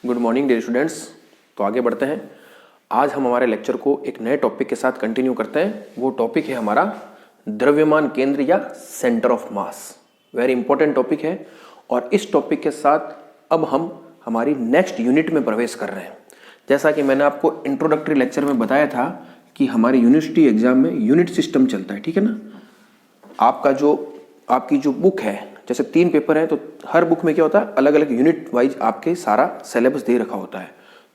Good morning dear students. तो आगे बढ़ते हैं। आज हम हमारे लेक्चर को एक नए टॉपिक के साथ कंटिन्यू करते हैं। वो टॉपिक है हमारा द्रव्यमान केंद्र या centre of mass. Very important topic है और इस टॉपिक के साथ अब हम हमारी नेक्स्ट यूनिट में प्रवेश कर रहे हैं। जैसा कि मैंने आपको इंट्रोडक्टरी लेक्चर में बताया था कि हमारे यूनिवर्सिटी एग्जाम में यूनिट सिस्टम चलता है, ठीक है ना। आपकी जो बुक है, जैसे 3 पेपर है तो हर बुक में क्या होता है, अलग अलग यूनिट वाइज आपके सारा सिलेबस दे रखा होता है।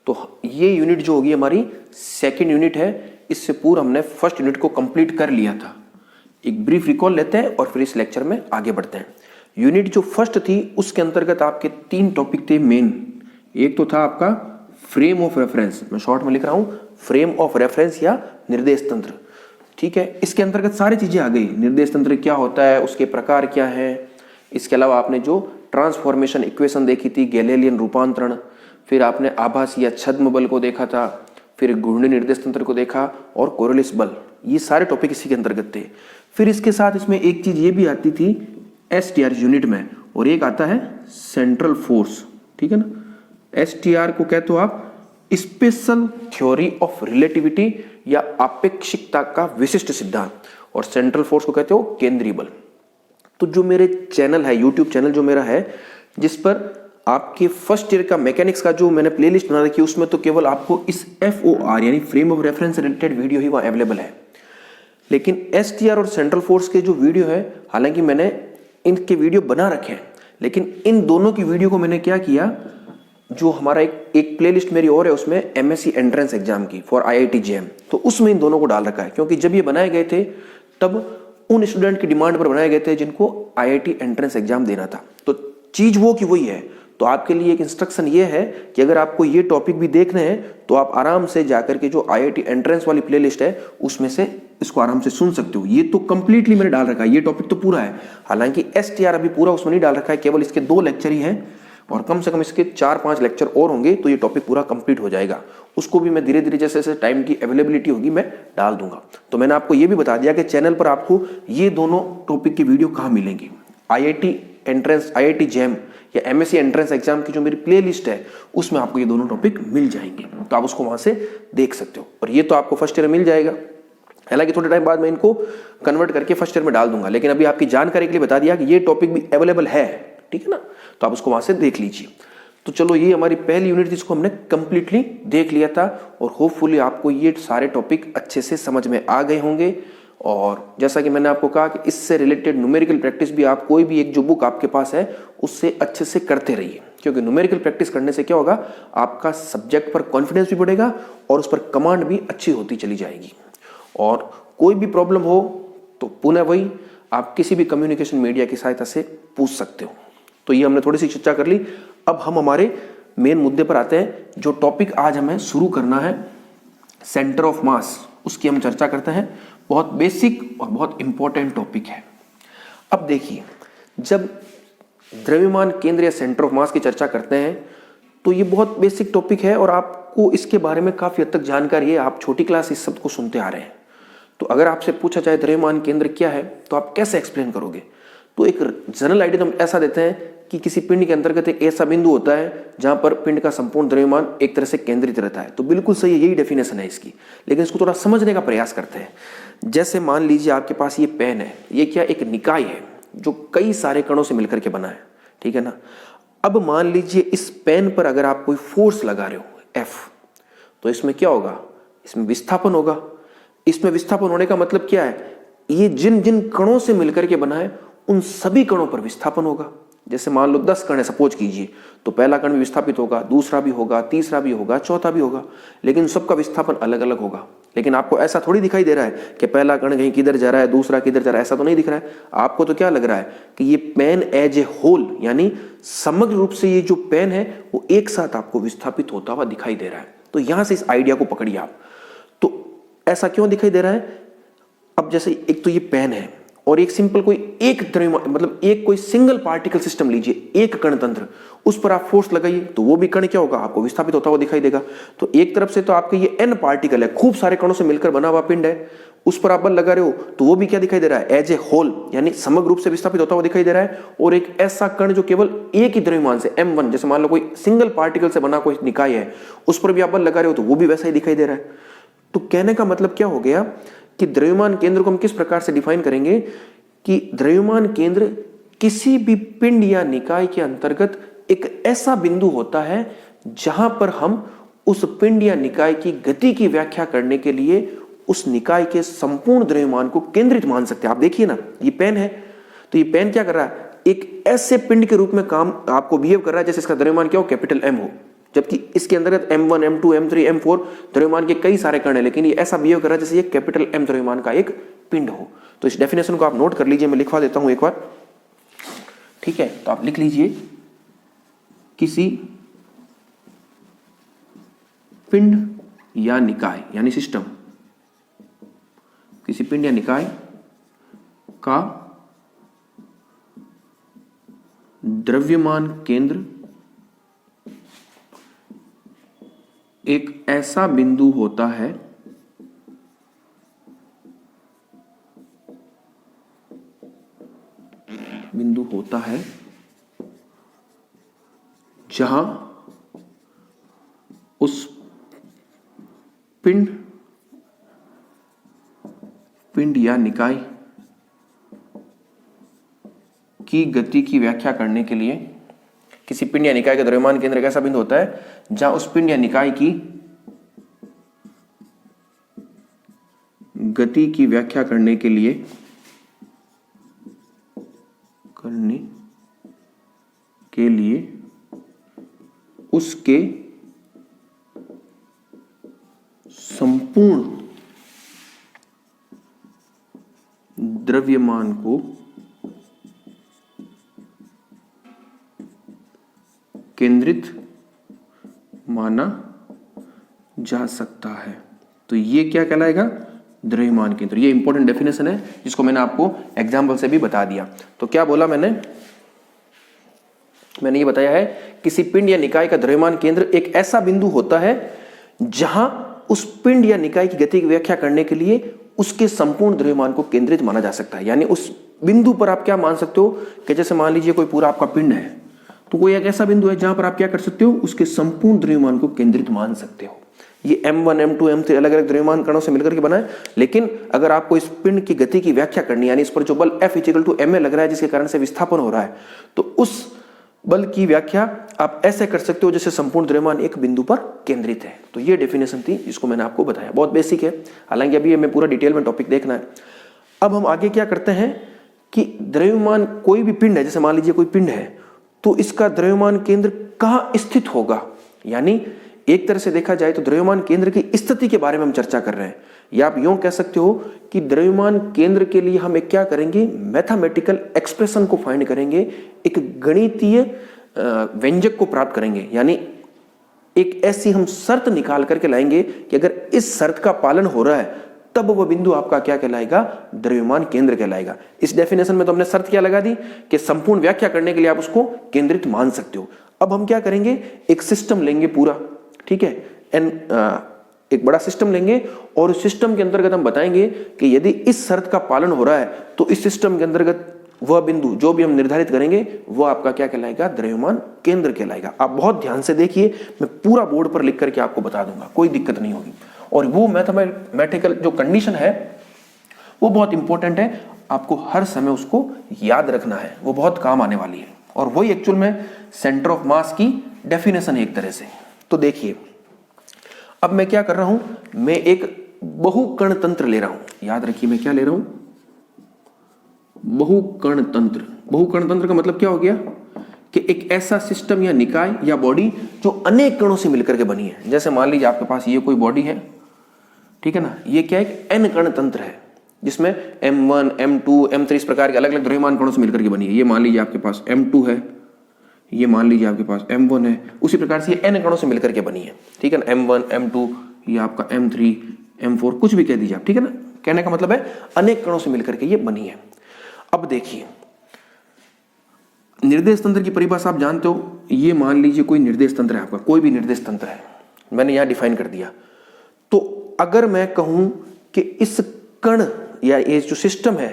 तो ये यूनिट जो होगी हमारी सेकंड यूनिट है। इससे पूर्व हमने फर्स्ट यूनिट को कंप्लीट कर लिया था। एक ब्रीफ रिकॉल लेते हैं और फिर इस लेक्चर में आगे बढ़ते हैं। यूनिट जो फर्स्ट थी उसके अंतर्गत आपके 3 टॉपिक थे मेन। एक तो था आपका फ्रेम ऑफ रेफरेंस, मैं शॉर्ट में लिख रहा हूं फ्रेम ऑफ रेफरेंस या निर्देश तंत्र, ठीक है। इसके अंतर्गत सारी चीजें आ गई। निर्देश तंत्र क्या होता है, उसके प्रकार क्या है। इसके अलावा आपने जो ट्रांसफॉर्मेशन इक्वेशन देखी थी, गैलीलियन रूपांतरण, फिर आपने आभासी या छद्म बल को देखा था, फिर घूर्णी निर्देश तंत्र को देखा और कोरियोलिस बल। ये सारे टॉपिक इसी के अंतर्गत थे। फिर इसके साथ इसमें एक चीज ये भी आती थी STR यूनिट में, और एक आता है सेंट्रल फोर्स, ठीक है ना। STR को कहते हो आप स्पेशल थ्योरी ऑफ रिलेटिविटी या आपेक्षिकता का विशिष्ट सिद्धांत, और सेंट्रल फोर्स को कहते हो केंद्रीय बल। तो जो मेरे चैनल है, यूट्यूब चैनल जो मेरा है, जिस पर आपके फर्स्ट ईयर का मैकेनिक्स का जो मैंने प्लेलिस्ट बना रखी है, उसमें तो केवल आपको इस FOR यानी frame of reference related video ही वहां अवेलेबल है। लेकिन STR और सेंट्रल फोर्स के जो वीडियो है, हालांकि मैंने इनके वीडियो बना रखे हैं, लेकिन इन दोनों की वीडियो को मैंने क्या किया, जो हमारा एक प्लेलिस्ट मेरी और है, उसमें MSc एंट्रेंस एग्जाम की फॉर IIT JAM, तो उसमें इन दोनों को डाल रखा है। क्योंकि जब ये बनाए गए थे तब उन स्टूडेंट की डिमांड पर बनाए गए थे जिनको IIT एंट्रेंस एग्जाम देना था। तो चीज वो की वही है। तो आपके लिए एक इंस्ट्रक्शन ये है कि अगर आपको ये टॉपिक भी देखने हैं तो आप आराम से जाकर के जो IIT एंट्रेंस वाली प्लेलिस्ट है उसमें से इसको आराम से सुन सकते हो। ये तो कंप्लीटली मैंने डाल रखा है, ये टॉपिक तो पूरा है। हालांकि STR अभी पूरा उसमें नहीं डाल रखा है, केवल इसके 2 लेक्चर ही हैं और कम से कम इसके 4-5 लेक्चर और होंगे तो ये टॉपिक पूरा कंप्लीट हो जाएगा। उसको भी मैं धीरे धीरे जैसे जैसे टाइम की अवेलेबिलिटी होगी मैं डाल दूंगा। तो मैंने आपको ये भी बता दिया कि चैनल पर आपको ये दोनों टॉपिक की वीडियो कहाँ मिलेंगी। IIT एंट्रेंस, IIT JAM या MSc एंट्रेंस एग्जाम की जो मेरी प्ले लिस्ट है उसमें आपको ये दोनों टॉपिक मिल जाएंगे, तो आप उसको वहां से देख सकते हो। और ये तो आपको फर्स्ट ईयर में मिल जाएगा। हालांकि थोड़े टाइम बाद मैं इनको कन्वर्ट करके फर्स्ट ईयर में डाल दूंगा, लेकिन अभी आपकी जानकारी के लिए बता दिया कि ये टॉपिक भी अवेलेबल है, ठीक है ना। तो आप उसको वहां से देख लीजिए। तो चलो, ये हमारी पहली यूनिट जिसको हमने कंप्लीटली देख लिया था और होपफुली आपको ये सारे टॉपिक अच्छे से समझ में आ गए होंगे। और जैसा कि मैंने आपको कहा कि इससे रिलेटेड न्यूमेरिकल प्रैक्टिस भी आप कोई भी एक जो बुक आपके पास है उससे अच्छे से करते रहिए, क्योंकि न्यूमेरिकल प्रैक्टिस करने से क्या होगा, आपका सब्जेक्ट पर कॉन्फिडेंस भी बढ़ेगा और उस पर कमांड भी अच्छी होती चली जाएगी। और कोई भी प्रॉब्लम हो तो पुनः वही आप किसी भी कम्युनिकेशन मीडिया की सहायता से पूछ सकते हो। तो ये हमने थोड़ी सी चर्चा कर ली। अब हम हमारे मेन मुद्दे पर आते हैं। जो टॉपिक आज हमें शुरू करना है, सेंटर ऑफ मास, उसकी हम चर्चा करते हैं। बहुत बेसिक और बहुत इंपॉर्टेंट टॉपिक है। अब देखिए, जब द्रव्यमान केंद्र या सेंटर ऑफ मास की चर्चा करते हैं तो ये बहुत बेसिक टॉपिक है और आपको इसके बारे में काफी हद तक जानकारी है। आप छोटी क्लास इस शब्द को सुनते आ रहे हैं। तो अगर आपसे पूछा जाए द्रव्यमान केंद्र क्या है तो आप कैसे एक्सप्लेन करोगे। तो एक जनरल आइडिया हम ऐसा देते हैं कि किसी पिंड के अंतर्गत एक ऐसा बिंदु होता है जहां पर पिंड का संपूर्ण द्रव्यमान एक तरह से केंद्रित रहता है। तो बिल्कुल सही, यही डेफिनेशन है इसकी, लेकिन इसको थोड़ा समझने का प्रयास करते हैं। जैसे मान लीजिए आपके पास ये पेन है, ये क्या एक निकाय है जो कई सारे कणों से मिलकर के बना है, ठीक है ना। अब मान लीजिए इस पेन पर अगर आप कोई फोर्स लगा रहे हो F, तो इसमें क्या होगा, इसमें विस्थापन होगा। इसमें विस्थापन होने का मतलब क्या है, ये जिन जिन कणों से मिलकर के बना है उन सभी कणों पर विस्थापन होगा। जैसे मान लो 10 कण है सपोज कीजिए, तो पहला कण भी विस्थापित होगा, दूसरा भी होगा, तीसरा भी होगा, चौथा भी होगा, लेकिन सबका विस्थापन अलग अलग होगा। लेकिन आपको ऐसा थोड़ी दिखाई दे रहा है कि पहला कण कहीं किधर जा रहा है, दूसरा किधर जा रहा है, ऐसा तो नहीं दिख रहा है। आपको तो क्या लग रहा है कि ये पेन एज ए होल, यानी समग्र रूप से ये जो पेन है वो एक साथ आपको विस्थापित होता हुआ दिखाई दे रहा है। तो यहां से इस आइडिया को पकड़िए आप। तो ऐसा क्यों दिखाई दे रहा है। अब जैसे एक तो ये पेन है और एक सिंपल कोई एक द्रव्यमान, मतलब एक कोई सिंगल पार्टिकल सिस्टम लीजिए, एक कण तंत्र, उस पर आप फोर्स लगाइए तो वो भी कण क्या होगा, आपको विस्थापित होता हुआ दिखाई देगा। तो एक तरफ से तो आपके ये N पार्टिकल है, खूब सारे कणों से मिलकर बना हुआ पिंड है, उस पर आप बल लगा रहे हो तो वो भी क्या दिखाई दे रहा है, एज ए होल, यानी समग्र रूप से विस्थापित होता हुआ दिखाई दे रहा है। और एक ऐसा कण जो केवल एक ही द्रव्यमान से m1, जैसे मान लो कोई सिंगल पार्टिकल से बना कोई निकाय है, उस पर भी आप बल लगा रहे हो तो वो भी वैसा ही दिखाई दे रहा है। तो कहने का मतलब क्या हो गया कि द्रव्यमान केंद्र को हम किस प्रकार से डिफाइन करेंगे कि द्रव्यमान केंद्र किसी भी पिंड या निकाय के अंतर्गत एक ऐसा बिंदु होता है जहां पर हम उस पिंड या निकाय की गति की व्याख्या करने के लिए उस निकाय के संपूर्ण द्रव्यमान को केंद्रित मान सकते हैं। आप देखिए ना, ये पेन है, तो ये पेन क्या कर रहा है, एक ऐसे पिंड के रूप में काम आपको बिहेव कर रहा है जैसे इसका द्रव्यमान क्या हो, कैपिटल M हो, जबकि इसके अंतर्गत M1, M2, M3, M4 द्रव्यमान के कई सारे कण है, लेकिन ये ऐसा बिहेव कर रहा है जैसे ये कैपिटल M द्रव्यमान का एक पिंड हो। तो इस डेफिनेशन को आप नोट कर लीजिए, मैं लिखवा देता हूं एक बार, ठीक है। तो आप लिख लीजिए, किसी पिंड या निकाय यानी सिस्टम, किसी पिंड या निकाय का द्रव्यमान केंद्र एक ऐसा बिंदु होता है जहां उस पिंड या निकाय की गति की व्याख्या करने के लिए, किसी पिंड या निकाय का द्रव्यमान केंद्र एक ऐसा बिंदु होता है जहां उस पिंड या निकाय की गति की व्याख्या करने के लिए उसके संपूर्ण द्रव्यमान को केंद्रित माना जा सकता है। तो ये क्या कहलाएगा, द्रव्यमान केंद्र। ये इंपॉर्टेंट डेफिनेशन है जिसको मैंने आपको एग्जाम्पल से भी बता दिया। तो क्या बोला मैंने ये बताया है, किसी पिंड या निकाय का द्रव्यमान केंद्र एक ऐसा बिंदु होता है जहां उस पिंड या निकाय की गति की व्याख्या करने के लिए उसके संपूर्ण द्रव्यमान को केंद्रित माना जा सकता है। यानी उस बिंदु पर आप क्या मान सकते हो कि जैसे मान लीजिए कोई पूरा आपका पिंड है, तो कोई एक ऐसा बिंदु है जहां पर आप क्या कर सकते हो, उसके संपूर्ण द्रव्यमान को केंद्रित मान सकते हो। ये M1, M2, M3 अलग अलग द्रव्यमान कणों से मिलकर के बना है, लेकिन अगर आपको इस पिंड की गति की व्याख्या करनी, यानी इस पर जो बल F = ma लग रहा है जिसके कारण से विस्थापन हो रहा है, तो उस बल की व्याख्या आप ऐसे कर सकते हो जैसे संपूर्ण द्रव्यमान एक बिंदु पर केंद्रित है। तो ये डेफिनेशन थी जिसको मैंने आपको बताया, बहुत बेसिक है, हालांकि अभी हमें पूरा डिटेल में टॉपिक देखना है। अब हम आगे क्या करते हैं कि द्रव्यमान कोई भी पिंड है, जैसे मान लीजिए कोई पिंड है, तो इसका द्रव्यमान केंद्र कहां स्थित होगा, यानी एक तरह से देखा जाए तो द्रव्यमान केंद्र की स्थिति के बारे में हम चर्चा कर रहे हैं। या आप यूं कह सकते हो कि द्रव्यमान केंद्र के लिए हम एक क्या करेंगे, मैथमेटिकल एक्सप्रेशन को फाइंड करेंगे, एक गणितीय व्यंजक को प्राप्त करेंगे, यानी एक ऐसी हम शर्त निकाल करके लाएंगे कि अगर इस शर्त का पालन हो रहा है तब वह बिंदु आपका क्या कहलाएगा, द्रव्यमान केंद्र कहलाएगा। इस डेफिनेशन में तो हमने शर्त क्या लगा दी कि संपूर्ण व्याख्या करने के लिए आप उसको केंद्रित मान सकते हो। अब हम क्या करेंगे, एक सिस्टम लेंगे पूरा, ठीक है, एक बड़ा सिस्टम लेंगे और उस सिस्टम के अंतर्गत हम बताएंगे कि यदि इस शर्त का पालन हो रहा है तो इस सिस्टम के अंतर्गत वह बिंदु जो भी हम निर्धारित करेंगे वो आपका क्या कहलाएगा, द्रव्यमान केंद्र कहलाएगा। आप बहुत ध्यान से देखिए, मैं पूरा बोर्ड पर लिख करके आपको बता दूंगा, कोई दिक्कत नहीं होगी। और वो मैथमेटिकल जो कंडीशन है वो बहुत इंपॉर्टेंट है, आपको हर समय उसको याद रखना है, वो बहुत काम आने वाली है। और वही एक्चुअल में सेंटर ऑफ मास की डेफिनेशन है एक तरह से। तो देखिए अब मैं क्या कर रहा हूं, मैं एक बहुकण तंत्र ले रहा हूं। याद रखिए मैं क्या ले रहा हूं, बहुकण तंत्र। बहुकण तंत्र का मतलब क्या हो गया कि एक ऐसा सिस्टम या निकाय या बॉडी जो अनेक कणों से मिलकर के बनी है। जैसे मान लीजिए आपके पास ये कोई बॉडी है, ठीक है ना, ये क्या एक n कण तंत्र है जिसमें M1, M2, M3 इस प्रकार के अलग अलग द्रव्यमान कणों से मिलकर के बनी है। ये मान लीजिए आपके पास M2 है, ये मान लीजिए आपके पास M1 है, उसी प्रकार से ये n कणों से मिलकर के बनी है, ठीक है ना। M1, M2, ये आपका M3, M4 कुछ भी कह दीजिए आप, ठीक है ना। कहने का मतलब है अनेक कणों से मिलकर के ये बनी है। अब देखिए निर्देश तंत्र की परिभाषा आप जानते हो, ये मान लीजिए कोई निर्देश तंत्र है आपका, कोई भी निर्देश तंत्र है, मैंने यहां डिफाइन कर दिया। तो अगर मैं कहूं कि इस कण या ये जो सिस्टम है,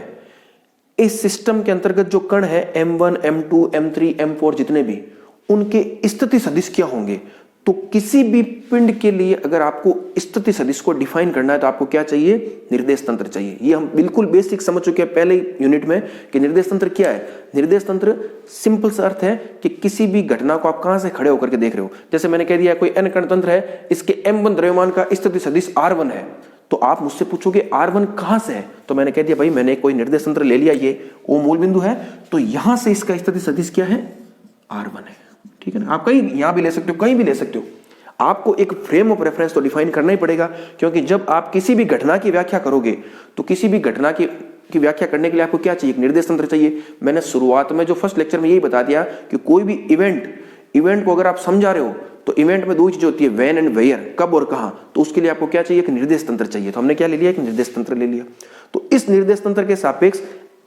इस सिस्टम के अंतर्गत जो कण है M1, M2, M3, M4 जितने भी, उनके स्थिति सदिश क्या होंगे। तो किसी भी पिंड के लिए अगर आपको स्थिति सदिश को डिफाइन करना है तो आपको क्या चाहिए, निर्देश तंत्र चाहिए। ये हम बिल्कुल बेसिक समझ चुके हैं पहले यूनिट में कि निर्देश तंत्र क्या है। निर्देश तंत्र सिंपल सा अर्थ है कि किसी भी घटना को आप कहां से खड़े होकर के देख रहे हो। जैसे मैंने कह दिया कोई n कण तंत्र है, इसके M1 द्रव्यमान का स्थिति सदिश R1 है, तो आप मुझसे पूछोगे R1 कहां से है, तो मैंने कह दिया भाई मैंने कोई निर्देश तंत्र ले लिया, ये O मूल बिंदु है, तो यहां से इसका स्थिति सदिश क्या है, R1 है। ठीक है ना, आप कहीं यहां भी ले सकते हो, कहीं भी ले सकते हो, आपको एक फ्रेम ऑफ रेफरेंस तो डिफाइन करना ही पड़ेगा। क्योंकि जब आप किसी भी घटना की व्याख्या करोगे तो किसी भी घटना की व्याख्या करने के लिए आपको क्या चाहिए, एक निर्देश तंत्र चाहिए। मैंने शुरुआत में जो फर्स्ट लेक्चर में यही बता दिया कि कोई भी इवेंट को अगर आप समझा रहे हो तो इवेंट में दो चीजें होती है, व्हेन एंड वेयर, कब और कहां। तो उसके लिए आपको क्या चाहिए, एक निर्देश तंत्र चाहिए। तो हमने क्या ले लिया, एक निर्देश तंत्र ले लिया। तो इस निर्देश तंत्र के सापेक्ष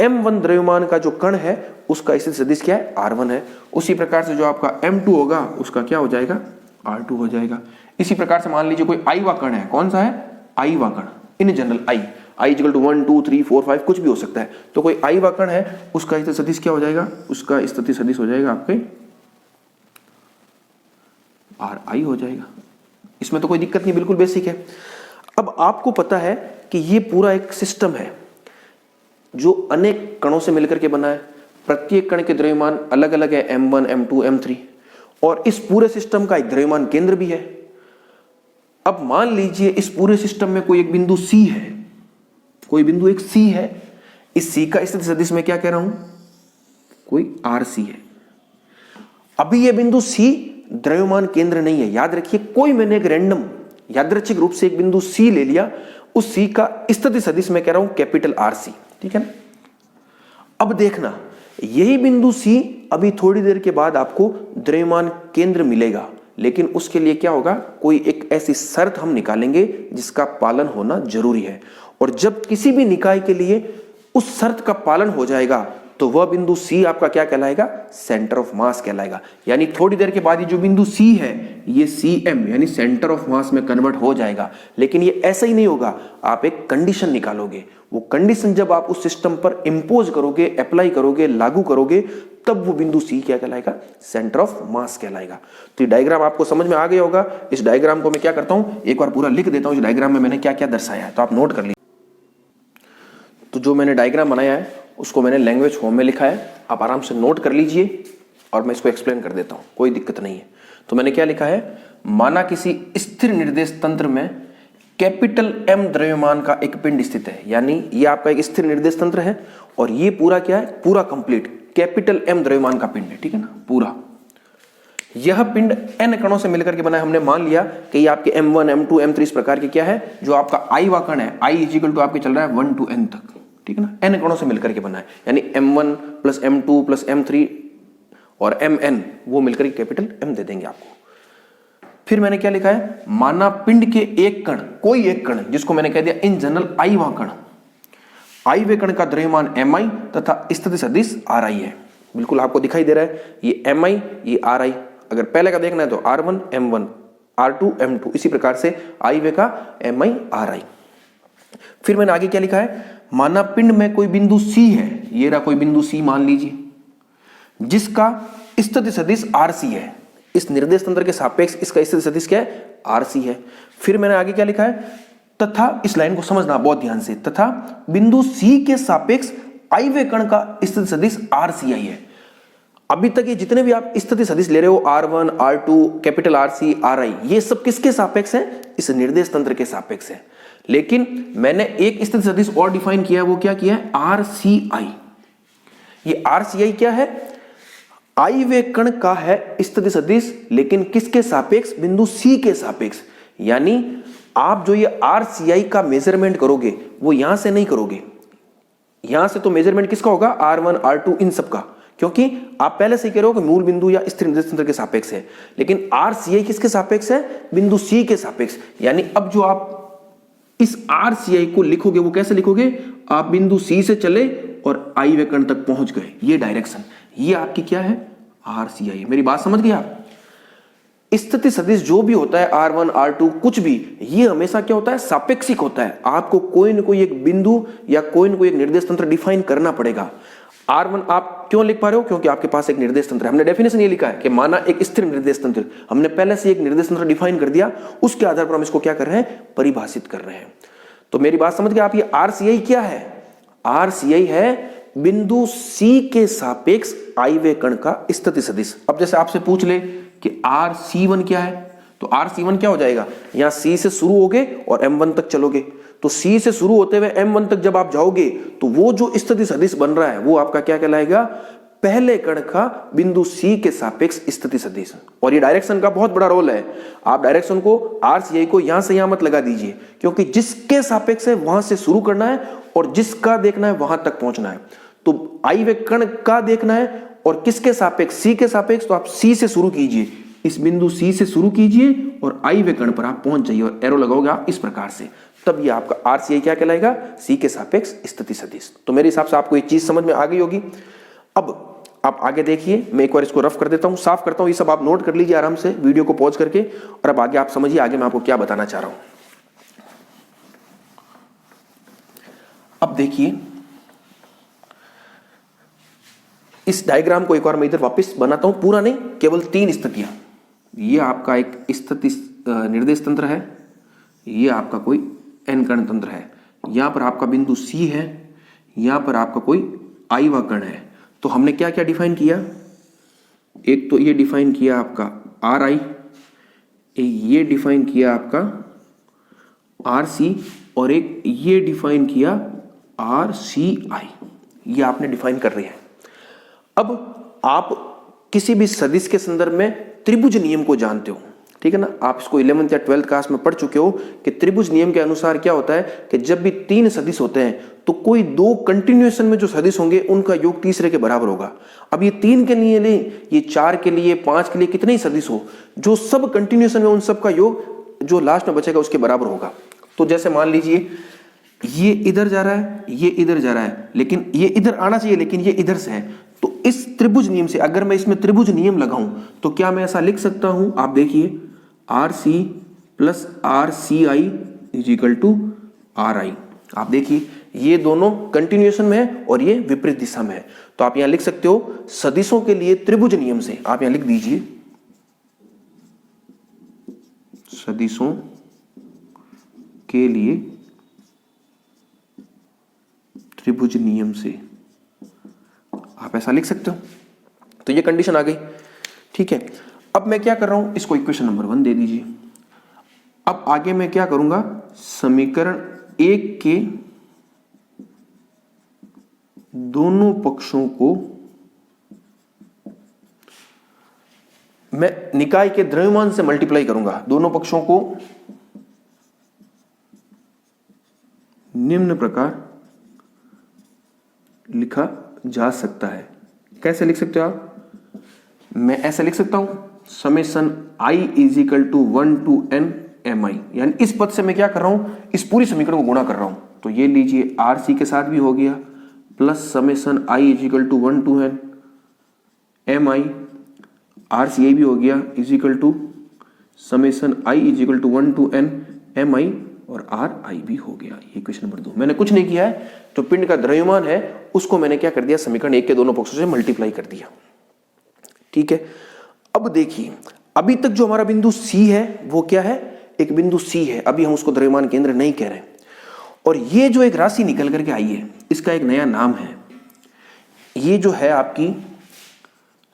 M1 द्रव्यमान का जो कण है उसका स्थिति सदिश क्या है, R1 है। उसी प्रकार से जो आपका M2 होगा उसका क्या हो जाएगा, R2 हो जाएगा। इसी प्रकार से मान लीजिए कोई I वा कण है, कौन सा है, I वा कण, in general I equal to 1 2 3 4 5 कुछ भी हो सकता है। तो कोई I वा कण है, उसका स्थिति सदिश क्या हो जाएगा, उसका स्थिति सदिश हो जाएगा आपके RI हो जाएगा। इसमें तो कोई दिक्कत नहीं, बिल्कुल बेसिक है। अब आपको पता है कि ये पूरा एक सिस्टम है जो अनेक कणों से मिलकर के बना है। प्रत्येक कण के द्रव्यमान अलग अलग है, M1, M2, M3, और इस पूरे सिस्टम का एक द्रव्यमान केंद्र भी है। अब मान लीजिए इस पूरे सिस्टम में कोई एक बिंदु C है, कोई बिंदु एक C है। इस C का स्थिति सदिश मैं क्या कह रहा हूं, कोई RC है। अभी यह बिंदु C द्रव्यमान केंद्र नहीं है, याद रखिए। कोई मैंने एक रैंडम यादृच्छिक रूप से एक बिंदु C ले लिया, उस C का स्थिति सदिश मैं कह रहा हूं कैपिटल RC, ठीक है ना। अब देखना, यही बिंदु C अभी थोड़ी देर के बाद आपको द्रव्यमान केंद्र मिलेगा, लेकिन उसके लिए क्या होगा, कोई एक ऐसी शर्त हम निकालेंगे जिसका पालन होना जरूरी है। और जब किसी भी निकाय के लिए उस शर्त का पालन हो जाएगा तो वह बिंदु C आपका क्या कहलाएगा, सेंटर ऑफ मास कहलाएगा। यानी थोड़ी देर के बाद ये जो बिंदु C है ये CM यानी सेंटर ऑफ मास में कन्वर्ट हो जाएगा। लेकिन ये ऐसा ही नहीं होगा, आप एक कंडीशन निकालोगे। वो कंडीशन जब आप उस सिस्टम पर इंपोज करोगे, अप्लाई करोगे, लागू करोगे, तब वो बिंदु C क्या कहलाएगा, सेंटर ऑफ मास कहलाएगा। तो ये डायग्राम आपको समझ में आ गया होगा। इस डायग्राम को मैं क्या करता हूं, एक बार पूरा लिख देता हूं, इस डायग्राम में मैंने क्या क्या दर्शाया है, तो आप नोट कर लीजिए। तो जो मैंने डायग्राम बनाया है उसको मैंने लैंग्वेज फॉर्म में लिखा है, आप आराम से नोट कर लीजिए और मैं इसको एक्सप्लेन कर देता हूं, कोई दिक्कत नहीं है। तो मैंने क्या लिखा है, माना किसी स्थिर निर्देश तंत्र में कैपिटल M द्रव्यमान का एक पिंड स्थित है। यानी ये आपका एक स्थिर निर्देश तंत्र है और ये पूरा क्या है, पूरा कंप्लीट कैपिटल M द्रव्यमान का पिंड है, ठीक है ना। पूरा यह पिंड n कणों से मिलकर के बना है। हमने मान लिया कि ये आपके M1, M2, M3 इस प्रकार के क्या है, जो आपका I वा कण है, I इक्वल टू आपके चल रहा है 1 to n तक, ठीक है ना। n कणों से मिलकर के बना है, यानी M1 plus M2 plus M3 और Mn वो मिलकर के कैपिटल M दे देंगे आपको। फिर मैंने क्या लिखा है, माना पिंड के एक कण, कोई एक कण जिसको मैंने कह दिया इन जनरल I वा कण, I वे कण का द्रव्यमान Mi तथा स्थिति सदिश Ri है। बिल्कुल आपको दिखाई दे रहा है, ये Mi ये Ri। अगर पहले का देखना है तो R1 M1, R2 M2, इसी प्रकार से I वे का Mi Ri। फिर मैंने आगे क्या लिखा है, माना पिंड में कोई बिंदु C है, ये रहा कोई बिंदु C मान लीजिए, जिसका स्थिति सदिश RC है। इस निर्देश तंत्र के सापेक्ष इसका स्थिति सदिश क्या है, RC है। फिर मैंने आगे क्या लिखा है, तथा, इस लाइन को समझना बहुत ध्यान से, तथा बिंदु C के सापेक्ष I वे कण का स्थिति सदिश RCI है। अभी तक ये जितने भी आप स्थिति सदिश ले रहे हो, R1, R2, capital RC, RI, ये सब किसके सापेक्ष है, इस निर्देश तंत्र के सापेक्ष है। लेकिन मैंने एक स्थिति सदिश और डिफाइन किया है, वो क्या किया है, RCI। ये RCI क्या है, I वे कण का है स्थिति सदिश, लेकिन किसके सापेक्ष, बिंदु C के सापेक्ष। यानी आप जो ये RCI का मेजरमेंट करोगे वो यहां से नहीं करोगे, यहां से तो मेजरमेंट किसका होगा, R1, R2 इन सब का, क्योंकि आप पहले से कह रहे हो कि मूल बिंदु या स्थिर निर्देश तंत्र के सापेक्ष है। लेकिन RCI किसके सापेक्ष है, बिंदु C के सापेक्ष। यानी अब जो आप इस RCI को लिखोगे वो कैसे लिखोगे, आप बिंदु C से चले और I वे कण तक पहुंच गए, ये डायरेक्शन, ये आपकी क्या है, RCI है। मेरी बात समझ गए आप। स्थिति सदिश जो भी होता है R1 R2 कुछ भी, ये हमेशा क्या होता है, सापेक्षिक होता है। आपको कोई न कोई एक बिंदु या कोई न कोई एक निर्देश तंत्र डिफाइन करना पड़ेगा। R1 आप क्यों लिख पा रहे हो, क्योंकि आपके पास एक निर्देश तंत्र है। हमने डेफिनेशन ये लिखा है कि माना एक स्थिर निर्देश तंत्र, हमने पहले से एक निर्देश तंत्र डिफाइन कर दिया, उसके आधार पर हम इसको क्या कर रहे हैं, परिभाषित कर रहे हैं। तो मेरी बात समझ गए आप। ये RCI क्या है, RCI है बिंदु C के सापेक्ष आयव्यय कण का स्थिति सदिश। अब जैसे आपसे पूछ ले कि RC1 क्या है, तो RC1 क्या हो जाएगा, यहां C से शुरू होगे और M1 तक चलोगे, तो C से शुरू होते हुए M1 तक जब आप जाओगे तो वो जो स्थिति सदिश बन रहा है वो आपका क्या कहलाएगा, पहले कण का बिंदु C के सापेक्ष स्थिति सदिश। और ये डायरेक्शन का बहुत बड़ा रोल है। आप डायरेक्शन को RCI को यहां से यहां मत लगा दीजिए, क्योंकि जिसके सापेक्ष है वहां से शुरू करना है और जिसका देखना है वहां तक पहुंचना है। तो आयव्यय कण का देखना है और किसके सापेक्ष, C के सापेक्ष, तो आप C से शुरू कीजिए, इस बिंदु C से शुरू कीजिए और आयव्यय कण पर आप पहुंच जाइए और एरो लगाओगे आप इस प्रकार से, तब ये आपका RCI क्या कहलाएगा, C के सापेक्ष स्थिति सदिश। तो मेरे हिसाब से आपको ये चीज समझ में आ गई होगी। अब आप आगे देखिए, मैं एक बार इसको रफ कर देता हूं, साफ करता हूं, ये सब आप नोट कर लीजिए आराम से वीडियो को पॉज करके, और अब आगे आप समझिए आगे मैं आपको क्या बताना चाह रहा हूं। अब देखिए इस डायग्राम को एक बार मैं इधर वापस बनाता हूं, पूरा नहीं, केवल 3 स्थितियां। ये आपका एक स्थिति निर्देश तंत्र है, ये आपका कोई n कण तंत्र है, यहां पर आपका बिंदु C है, यहां पर आपका कोई आयवा कण है। तो हमने क्या क्या डिफाइन किया, एक तो ये डिफाइन किया आपका RI, ये डिफाइन किया आपका RC, और एक ये डिफाइन किया RCI। ये आपने डिफाइन कर रहे हैं। अब आप किसी भी सदिश के संदर्भ में त्रिभुज नियम को जानते हो, ठीक है ना, आप इसको 11th या 12th क्लास में पढ़ चुके हो कि त्रिभुज नियम के अनुसार क्या होता है कि जब भी 3 सदिश होते हैं तो कोई 2 कंटिन्यूएशन में जो सदिश होंगे उनका योग तीसरे के बराबर होगा। अब ये 3 के लिए नहीं, ये 4 के लिए, 5 के लिए, कितने ही सदिश हो, जो सब कंटिन्यूएशन में उन सब का योग जो लास्ट में बचेगा उसके बराबर होगा। तो जैसे मान लीजिए ये इधर जा रहा है, ये इधर जा रहा है, लेकिन ये इधर आना चाहिए, लेकिन ये इधर से है। तो इस त्रिभुज नियम से अगर मैं इसमें त्रिभुज नियम लगाऊं तो क्या मैं ऐसा लिख सकता हूं, आप देखिए RC plus RCI is equal to RI। आप देखिए ये दोनों कंटिन्यूएशन में है और ये विपरीत दिशा में है। तो आप यहां लिख सकते हो सदिशों के लिए त्रिभुज नियम से, आप यहां लिख दीजिए सदिशों के लिए त्रिभुज नियम से, आप ऐसा लिख सकते हो। तो ये कंडीशन आ गई, ठीक है। अब मैं क्या कर रहा हूं, इसको इक्वेशन नंबर 1 दे दीजिए। अब आगे मैं क्या करूंगा, समीकरण 1 के दोनों पक्षों को मैं निकाय के द्रव्यमान से मल्टीप्लाई करूंगा। दोनों पक्षों को निम्न प्रकार लिखा जा सकता है। कैसे लिख सकते हो आप, मैं ऐसे लिख सकता हूं, summation I is equal to 1 to n mi, यानी इस पद से मैं क्या कर रहा हूं, इस पूरी समीकरण को गुणा कर रहा हूं। तो ये लीजिए RC के साथ भी हो गया, plus summation I is equal to 1 to n mi, RCI भी हो गया, is equal to summation I is equal to 1 to n mi, और RI भी हो गया। ये क्वेश्चन नंबर 2। मैंने कुछ नहीं किया है, जो पिंड का द्रव्यमान है उसको मैंने क्या कर दिया, समीकरण 1 के दोनों पक्षों से मल्टीप्लाई कर दिया, ठीक है। अब देखिए अभी तक जो हमारा बिंदु C है वो क्या है, एक बिंदु C है, अभी हम उसको द्रव्यमान केंद्र नहीं कह रहे। और ये जो एक राशि निकल करके आई है इसका एक नया नाम है, ये जो है आपकी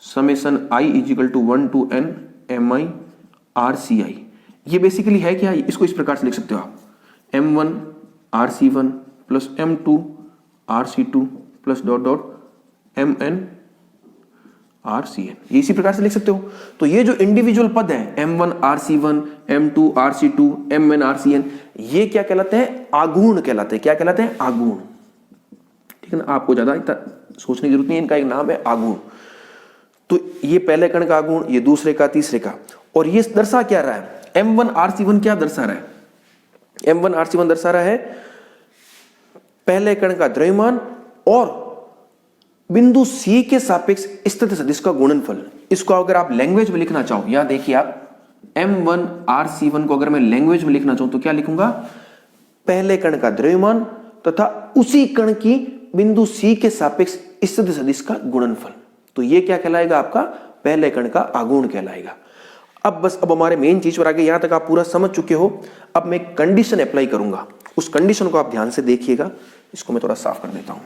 summation I is equal to 1 to n mi RCI। ये बेसिकली है क्या, इसको इस प्रकार से लिख सकते हो आप, M1 RC1 plus M2 RC2 plus dot dot MN RCN, ये इसी प्रकार से लिख सकते हो। तो ये जो इंडिविजुअल पद है M1 RC1 M2 RC2 MN RCN, ये क्या कहलाते हैं, आगुण कहलाते हैं। क्या कहलाते हैं, आगुण, ठीक है ना। आपको ज्यादा इतना सोचने की जरूरत नहीं, इनका एक नाम है आगुण। तो ये पहले कण का आगुण, ये दूसरे का, तीसरे का। और ये दर्शा क्या रहा है, M1 RC1 क्या दर्शा रहा है, M1 RC1 दर्शा रहा है पहले कण का द्रव्यमान और बिंदु C के सापेक्ष स्थिति सदिश का गुणनफल। इसको अगर आप लैंग्वेज में लिखना चाहो, यहां देखिए आप M1RC1 को अगर मैं लैंग्वेज में लिखना चाहूं तो क्या लिखूंगा, पहले कण का द्रव्यमान तथा उसी कण की बिंदु C के सापेक्ष स्थिति सदिश का गुणनफल। तो ये क्या कहलाएगा, आपका पहले कण का आघूर्ण कहलाएगा। अब हमारे मेन चीज पर आगे, यहां तक आप पूरा समझ चुके हो। अब मैं कंडीशन अप्लाई करूंगा, उस कंडीशन को आप ध्यान से देखिएगा। इसको मैं थोड़ा साफ कर देता हूं।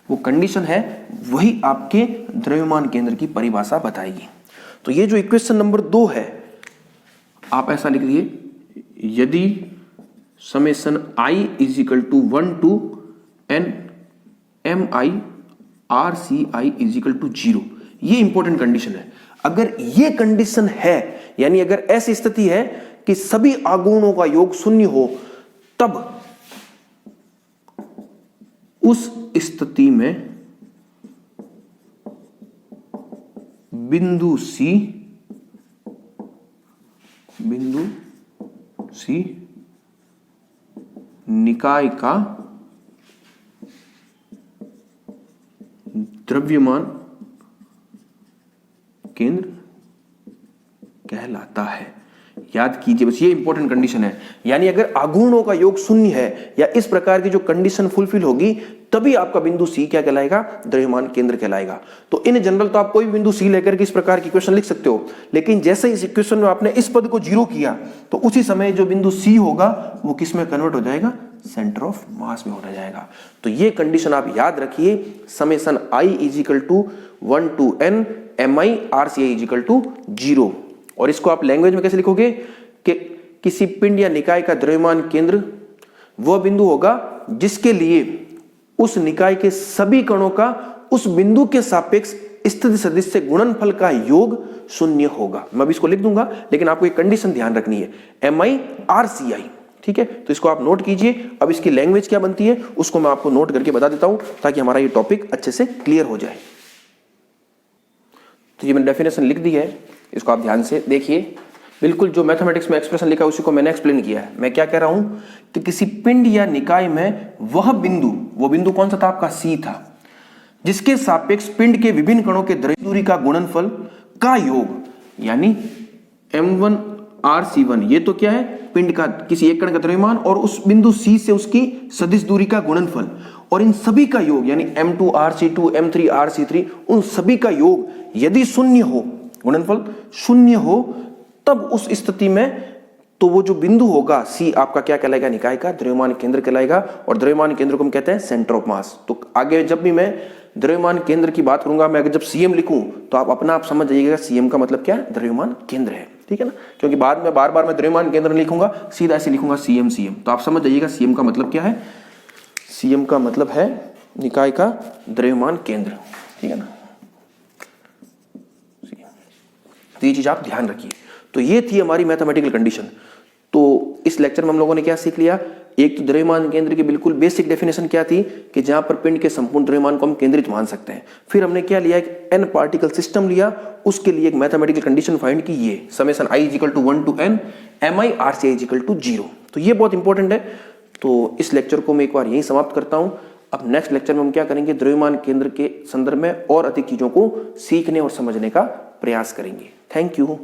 वो कंडीशन है वही आपके द्रव्यमान केंद्र की परिभाषा बताएगी। तो ये जो इक्वेशन नंबर 2 है, आप ऐसा लिख दिए, यदि summation I is equal to 1 to n mi RCI is equal to 0, ये इंपॉर्टेंट कंडीशन है। अगर ये कंडीशन है, यानी अगर ऐसी स्थिति है कि सभी आघूर्णों का योग शून्य हो, तब उस स्थिति में बिंदु C निकाय का द्रव्यमान केंद्र कहलाता है। याद कीजिए बस, ये इंपॉर्टेंट कंडीशन है। यानी अगर आघूर्णों का योग शून्य है या इस प्रकार की जो कंडीशन फुलफिल होगी, तभी आपका बिंदु C क्या कहलाएगा, द्रव्यमान केंद्र कहलाएगा। तो इन जनरल तो आप कोई भी बिंदु C लेकर के इस प्रकार की इक्वेशन लिख सकते हो, लेकिन जैसे इस इक्वेशन में आपने इस पद को 0 किया, तो उसी समय जो बिंदु C होगा वो किस में कन्वर्ट हो जाएगा, सेंटर ऑफ मास में हो जाएगा। तो ये कंडीशन आप याद रखिए, summation I is equal to 1 to n mi RCI is equal to 0। और इसको आप लैंग्वेज में कैसे लिखोगे कि किसी पिंड या निकाय का द्रव्यमान केंद्र वह बिंदु होगा जिसके लिए उस निकाय के सभी कणों का उस बिंदु के सापेक्ष स्थिति सदिश से गुणनफल का योग शून्य होगा। मैं भी इसको लिख दूंगा, लेकिन आपको एक कंडीशन ध्यान रखनी है, mi RCI, ठीक है। तो इसको आप नोट कीजिए। अब इसकी लैंग्वेज क्या बनती है उसको मैं आपको नोट करके बता देता हूं, ताकि हमारा ये टॉपिक अच्छे से क्लियर हो जाए। तो ये मैंने डेफिनेशन लिख दी है, इसको आप ध्यान से देखिए। बिल्कुल जो मैथमेटिक्स में एक्सप्रेशन लिखा है उसी को मैंने एक्सप्लेन किया है। मैं क्या कह रहा हूं कि किसी पिंड या निकाय में वो बिंदु कौन सा था, आपका C था, जिसके सापेक्ष पिंड के विभिन्न कणों के द्रव्य दूरी का गुणनफल का योग, यानी M1RC1, ये तो क्या है, पिंड का किसी एक कण का द्रव्यमान और उस बिंदु C से उसकी सदिश दूरी का गुणनफल, और इन सभी का योग यानी M2RC2 M3RC3, उन सभी का योग यदि शून्य हो, गुणनफल शून्य हो, तब उस स्थिति में तो वो जो बिंदु होगा C आपका क्या कहलाएगा, निकाय का द्रव्यमान केंद्र कहलाएगा। और द्रव्यमान केंद्र को हम कहते हैं सेंटर ऑफ मास। तो आगे जब भी मैं द्रव्यमान केंद्र की बात करूंगा, मैं अगर जब CM लिखूं तो आप अपना आप समझ जाइएगा CM का मतलब क्या है, द्रव्यमान केंद्र है, ठीक है ना। क्योंकि बाद में बार बार मैं द्रव्यमान केंद्र नहीं लिखूंगा, सीधा ऐसे लिखूंगा CM। तो आप समझ जाइएगा CM का मतलब क्या है, CM का मतलब है निकाय का द्रव्यमान केंद्र, ठीक है ना। तो ये चीज आप ध्यान रखिए। तो ये थी हमारी मैथमेटिकल कंडीशन। तो इस लेक्चर में हम लोगों ने क्या सीख लिया, एक तो द्रव्यमान केंद्र की बिल्कुल बेसिक डेफिनेशन क्या थी कि जहां पर पिंड के संपूर्ण द्रव्यमान को हम केंद्रित मान सकते हैं। फिर हमने क्या लिया, एक n पार्टिकल सिस्टम लिया, उसके लिए एक मैथमेटिकल कंडीशन फाइंड की, ये summation I is equal to 1 to n mi RCI is equal to 0। तो ये बहुत इंपॉर्टेंट है। तो इस लेक्चर को मैं एक बार यहीं समाप्त करता हूं। अब नेक्स्ट लेक्चर में हम क्या करेंगे, द्रव्यमान केंद्र के संदर्भ में और अधिक चीजों को सीखने और समझने का प्रयास करेंगे। Thank you.